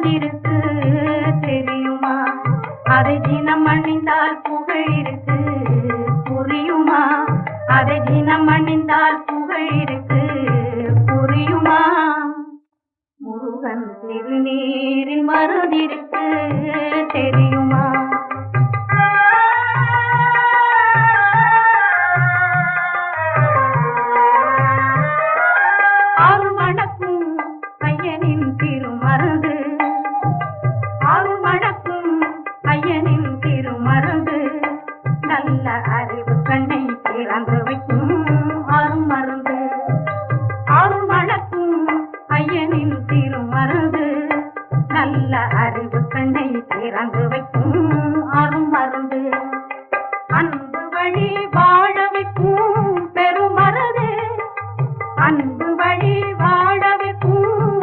மறந்திருக்கு தெரியுமா? அதை தினம் அணிந்தால் புகழ் இருக்கு புரியுமா? அதை தினம் அணிந்தால் புகழ் இருக்கு புரியுமா? முருகன் திருநீரில் மருந்திருக்கு தெரியுமா? அருள்மணக்கும் ஐயனின் திருமருந்து, அருள்மணக்கும் ஐயனின் திருமருந்து, நல்ல அறிவு கண்ணை திறந்து வைக்கும் அருள்மருந்து. அருள்மணக்கும் ஐயனின் திருமருந்து, நல்ல அறிவு கண்ணை திறந்து